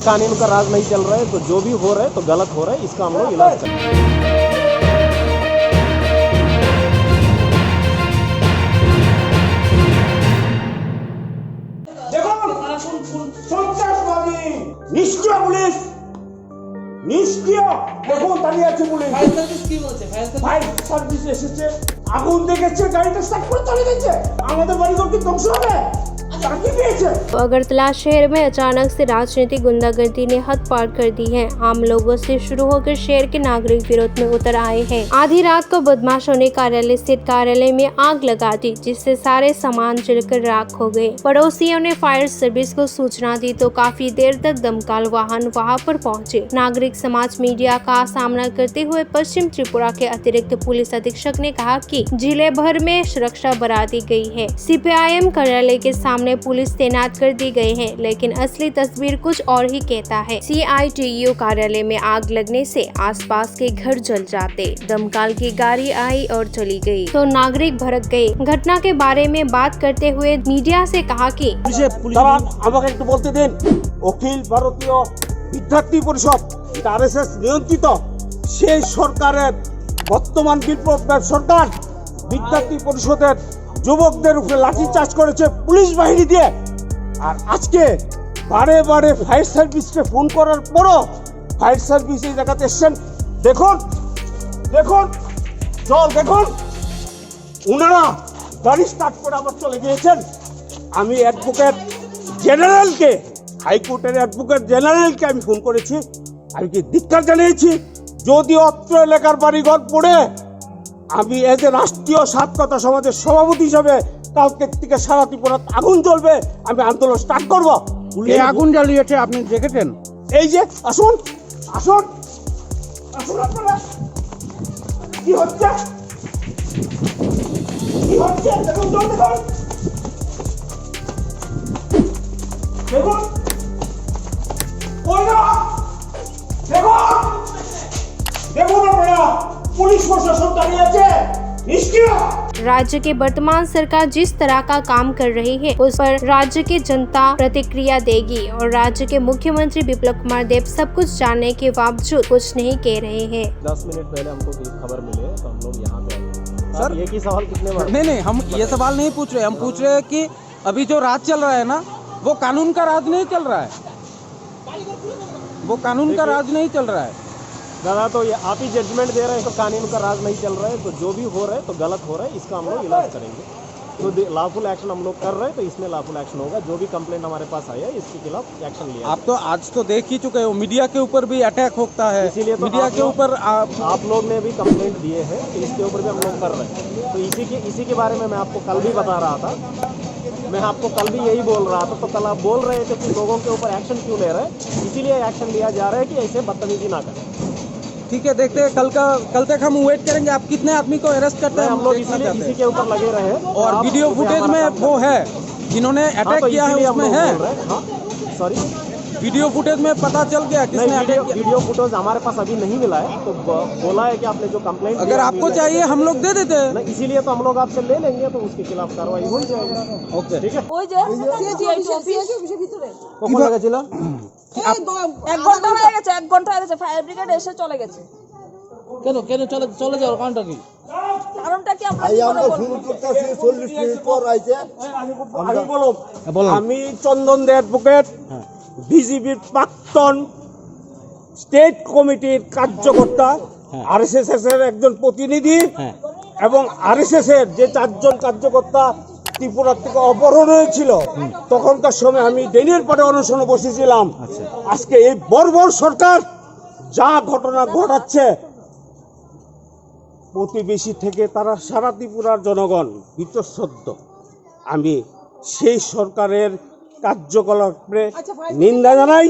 कानून का राज नहीं चल रहा है, तो जो भी हो रहा है तो गलत हो रहा है, इसका हम लोग इलाज करेंगे। নিষ্ক্রিয় পুলিশ, নিষ্ক্রিয়। দেখুন দাঁড়িয়ে আছে পুলিশ। ফায়ার সার্ভিস এসেছে, আগুন দেখেছে, গাড়িটা স্টার্ট করে চলে গেছে। আমাদের বাড়িঘর কি ধ্বংস হবে? अगरतला शहर में अचानक से राजनीतिक गुंडागर्दी ने हद पार कर दी है। आम लोगों से शुरू होकर शहर के नागरिक विरोध में उतर आए हैं। आधी रात को बदमाशों ने कार्यालय स्थित कार्यालय में आग लगा दी, जिससे सारे सामान जलकर राख हो गए। पड़ोसियों ने फायर सर्विस को सूचना दी तो काफी देर तक दमकल वाहन वहां पर पहुंचे। नागरिक समाज मीडिया का सामना करते हुए पश्चिम त्रिपुरा के अतिरिक्त पुलिस अधीक्षक ने कहा कि जिले भर में सुरक्षा बढ़ा दी गई है। CPIM कार्यालय के सामने पुलिस तैनात कर दी गई है, लेकिन असली तस्वीर कुछ और ही कहता है। CITU कार्यालय में आग लगने से आसपास के घर जल जाते, दमकल की गाड़ी आई और चली गई तो नागरिक भड़क गए। घटना के बारे में बात करते हुए मीडिया से कहा कि बोलते दिन अखिल भारतीय विद्यार्थी परिषद RSS नियंत्रित সেই সরকারের বর্তমান বিপ্লব সরকার বিদ্যার্থী পরিষদের যুবকদের উপরে লাঠিচার্জ করেছে পুলিশ বাহিনী দিয়ে। আর আজকে বারে বারে ফায়ার সার্ভিসকে ফোন করার পরও ফায়ার সার্ভিস এই জায়গাতে এসছেন। দেখুন দেখুন জল দেখুন, ওনারা গাড়ি স্টার্ট করে আবার চলে গিয়েছেন। আমি অ্যাডভোকেট জেনারেলকে, হাইকোর্টের অ্যাডভোকেট জেনারেলকে আমি ফোন করেছি, আমি কি ধিক্কার জানিয়েছি। যদি অত্র এলাকার বাড়িঘর পড়ে আমি এজ এ রাষ্ট্রীয় সাতকথা সমাজের সভাপতি হিসাবে কালকে থেকে সারা ত্রিপুরাত আগুন জ্বলবে, আমি আন্দোলন স্টার্ট করবো। এই আগুন জ্বালিয়েছে আপনি দেখেছেন? এই যে আসুন আসুন আসুন, আপনারা কি হচ্ছে কি হচ্ছে দেখুন, জল দেখুন দেখুন দেখুন দেখুন আপনারা पुलिस प्रशासन दाঁড়িয়ে আছে निष्क्रिय। राज्य के वर्तमान सरकार जिस तरह का काम कर रही है उस पर राज्य की जनता प्रतिक्रिया देगी और राज्य के मुख्यमंत्री बिप्लब कुमार देव सब कुछ जानने के बावजूद कुछ नहीं कह रहे हैं। 10 मिनट पहले हमको खबर मिले तो हम लोग यहाँ पे आए। सर एक ही सवाल कितने बार? नहीं, हम ये सवाल नहीं पूछ रहे, हम पूछ रहे हैं कि अभी जो राज चल रहा है ना, वो कानून का राज नहीं चल रहा है, वो कानून का राज नहीं चल रहा है। दादा तो ये आप ही जजमेंट दे रहे हैं तो कानून का राज नहीं चल रहा है, तो जो भी हो रहा है तो गलत हो रहा है, इसका हम लोग इलाज करेंगे। तो लॉफुल एक्शन हम लोग कर रहे हैं, तो इसमें लॉफुल एक्शन होगा। जो भी कंप्लेंट हमारे पास आया है इसके खिलाफ एक्शन लिया। आप तो आज तो देख ही चुके हो, मीडिया के ऊपर भी अटैक होता है, इसीलिए तो मीडिया के ऊपर आप लोग ने भी कंप्लेंट दिए हैं, तो इसके ऊपर भी हम लोग कर रहे हैं। तो इसी के बारे में मैं आपको कल भी बता रहा था, मैं आपको कल भी यही बोल रहा था। तो कल आप बोल रहे थे कि लोगों के ऊपर एक्शन क्यों ले रहे हैं, इसीलिए एक्शन लिया जा रहा है कि ऐसे बदतमीजी ना करें। ठीक है, देखते हैं कल तक हम वेट करेंगे आप कितने आदमी को अरेस्ट करते हैं। हम लोग इसी के ऊपर लगे रहे। और वीडियो फुटेज में वो है जिन्होंने अटैक किया है, उसमें है। सॉरी, वीडियो फुटेज में पता चल गया किसने अटैक किया। वीडियो फुटेज हमारे पास अभी नहीं मिला है, तो बोला है कि आपने जो कंप्लेंट, अगर आपको चाहिए हम लोग दे देते हैं। इसीलिए तो हम लोग आपसे ले लेंगे, तो उसके खिलाफ कार्रवाई हो जाएगी। ओके, ठीक है। এক ঘন্টা হয়ে গেছে, ফায়ার ব্রিগেড এসে চলে গেছে। কেন চলে যাওয়ার কারণটা কি? কারণটা কি আমি চন্দন দে অ্যাডভোকেট, বিজেপির প্রাক্তন স্টেট কমিটির কার্যকর্তা, RSS এর একজন প্রতিনিধি এবং RSS এর যে 4 জন কার্যকর্তা ত্রিপুরা থেকে অপহরণ হয়েছিল, তখনকার সময় আমি ডেনির পরে অনশনে বসেছিলাম। আজকে এই বর্বর সরকার যা ঘটনা ঘটাচ্ছে, প্রতিবেশী থেকে তারা সারা ত্রিপুরার জনগণ বীতশ্রদ্ধ। আমি সেই সরকারের কার্যকলাপে নিন্দা জানাই।